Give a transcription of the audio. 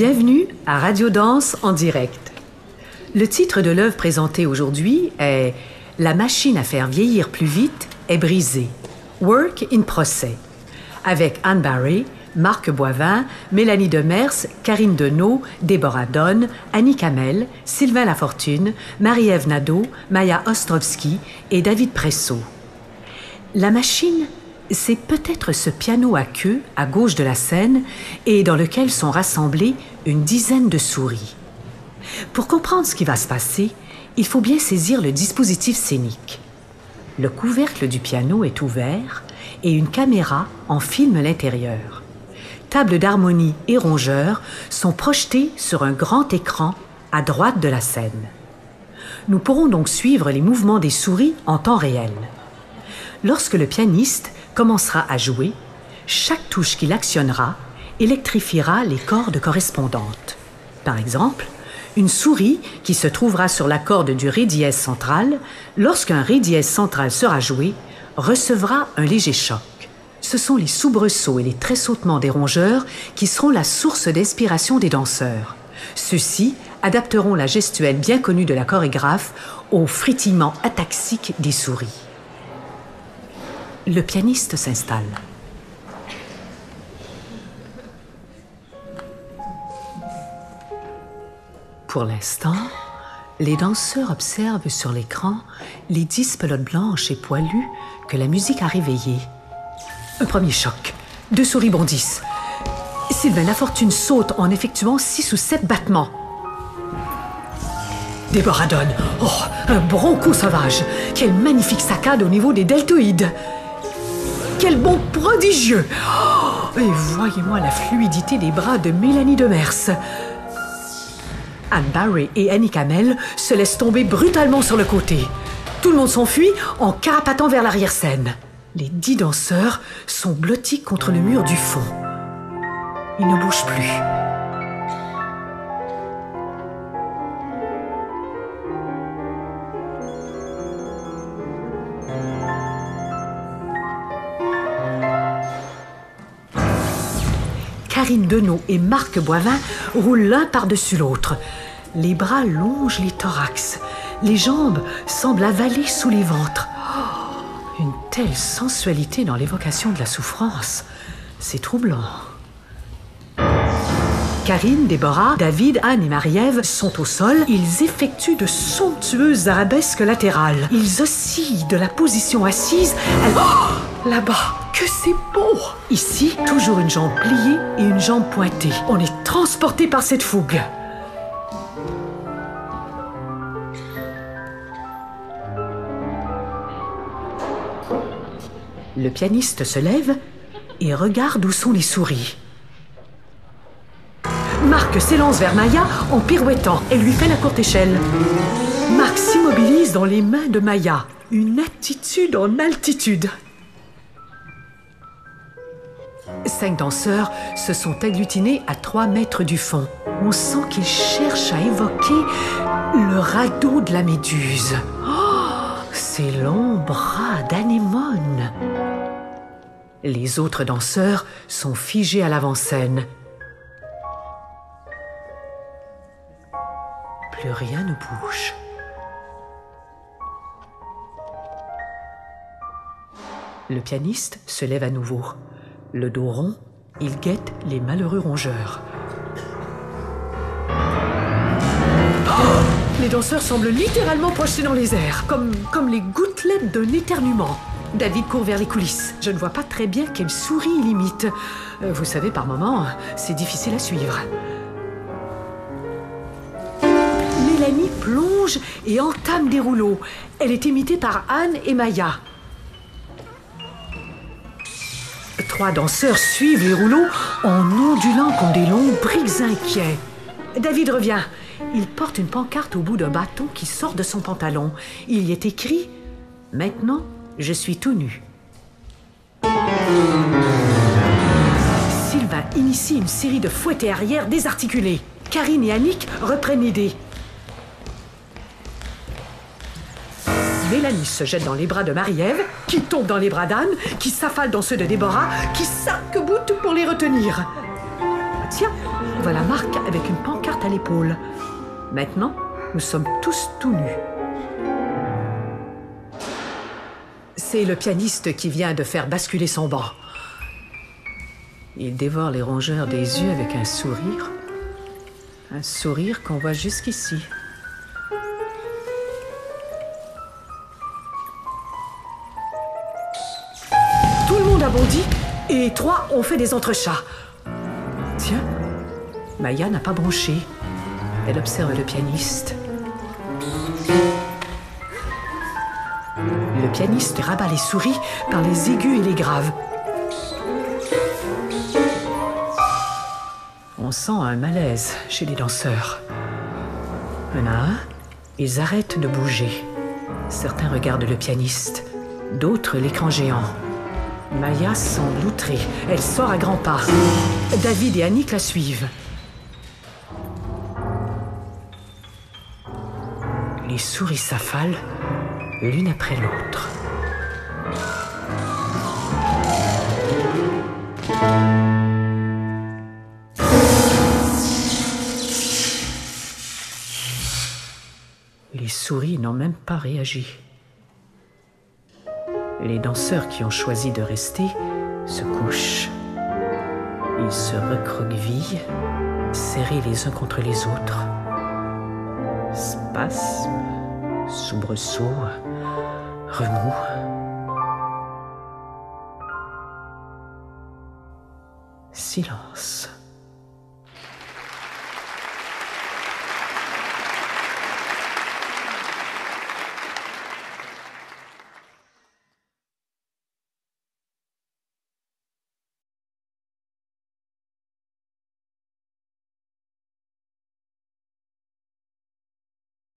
Bienvenue à Radio Danse en direct. Le titre de l'œuvre présentée aujourd'hui est « La machine à faire vieillir plus vite est brisée. Work in Procès » avec Anne Barry, Marc Boivin, Mélanie Demers, Karine Deneau, Déborah Donne, Annie Kamel, Sylvain Lafortune, Marie-Ève Nadeau, Maya Ostrovsky et David Presso. La machine, c'est peut-être ce piano à queue à gauche de la scène et dans lequel sont rassemblées une dizaine de souris. Pour comprendre ce qui va se passer, il faut bien saisir le dispositif scénique. Le couvercle du piano est ouvert et une caméra en filme l'intérieur. Table d'harmonie et rongeurs sont projetés sur un grand écran à droite de la scène. Nous pourrons donc suivre les mouvements des souris en temps réel. Lorsque le pianiste commencera à jouer, chaque touche qu'il actionnera électrifiera les cordes correspondantes. Par exemple, une souris qui se trouvera sur la corde du ré dièse central, lorsqu'un ré dièse central sera joué, recevra un léger choc. Ce sont les soubresauts et les tressautements des rongeurs qui seront la source d'inspiration des danseurs. Ceux-ci adapteront la gestuelle bien connue de la chorégraphe au frétillement ataxique des souris. Le pianiste s'installe. Pour l'instant, les danseurs observent sur l'écran les 10 pelotes blanches et poilues que la musique a réveillées. Un premier choc. 2 souris bondissent. Sylvain Lafortune saute en effectuant 6 ou 7 battements. Déborah Donne. Oh, un bronco sauvage. Quelle magnifique saccade au niveau des deltoïdes. Quel bond prodigieux. Oh, et voyez-moi la fluidité des bras de Mélanie Demers. Anne Barry et Annie Kamel se laissent tomber brutalement sur le côté. Tout le monde s'enfuit en carapatant vers l'arrière-scène. Les 10 danseurs sont blottis contre le mur du fond. Ils ne bougent plus. Karine Deneau et Marc Boivin roulent l'un par-dessus l'autre. Les bras longent les thorax. Les jambes semblent avaler sous les ventres. Oh, une telle sensualité dans l'évocation de la souffrance. C'est troublant. Karine, Déborah, David, Anne et Marie-Ève sont au sol. Ils effectuent de somptueuses arabesques latérales. Ils oscillent de la position assise. Oh, là-bas, que c'est beau! Ici, toujours une jambe pliée et une jambe pointée. On est transporté par cette fougue. Le pianiste se lève et regarde où sont les souris. Marc s'élance vers Maya en pirouettant. Elle lui fait la courte échelle. Marc s'immobilise dans les mains de Maya. Une attitude en altitude. 5 danseurs se sont agglutinés à 3 mètres du fond. On sent qu'ils cherchent à évoquer le radeau de la méduse. Oh, ces longs bras d'anémone. Les autres danseurs sont figés à l'avant-scène. Plus rien ne bouge. Le pianiste se lève à nouveau. Le dos rond, il guette les malheureux rongeurs. Oh, les danseurs semblent littéralement projetés dans les airs, comme les gouttelettes d'un éternuement. David court vers les coulisses. Je ne vois pas très bien quelle souris il imite. Vous savez, par moments, c'est difficile à suivre. Mélanie plonge et entame des rouleaux. Elle est imitée par Anne et Maya. 3 danseurs suivent les rouleaux en ondulant comme des lombrics inquiets. David revient. Il porte une pancarte au bout d'un bâton qui sort de son pantalon. Il y est écrit « Maintenant, je suis tout nu ». Sylvain initie une série de fouettés arrière désarticulés. Karine et Annick reprennent l'idée. Mélanie se jette dans les bras de Marie-Ève, qui tombe dans les bras d'Anne, qui s'affale dans ceux de Déborah, qui s'arc-boute pour les retenir. Tiens, voilà Marc avec une pancarte à l'épaule. Maintenant, nous sommes tous tout nus. C'est le pianiste qui vient de faire basculer son banc. Il dévore les rongeurs des yeux avec un sourire. Un sourire qu'on voit jusqu'ici. Tout le monde a bondi et 3 ont fait des entrechats. Tiens, Maya n'a pas bronché. Elle observe le pianiste. Le pianiste rabat les souris par les aigus et les graves. On sent un malaise chez les danseurs. Un à un, ils arrêtent de bouger. Certains regardent le pianiste, d'autres l'écran géant. Maya semble outrée. Elle sort à grands pas. David et Annick la suivent. Les souris s'affalent, l'une après l'autre. Les souris n'ont même pas réagi. Les danseurs qui ont choisi de rester se couchent. Ils se recroquevillent, serrés les uns contre les autres. Spasmes, soubresauts, remous. Silence.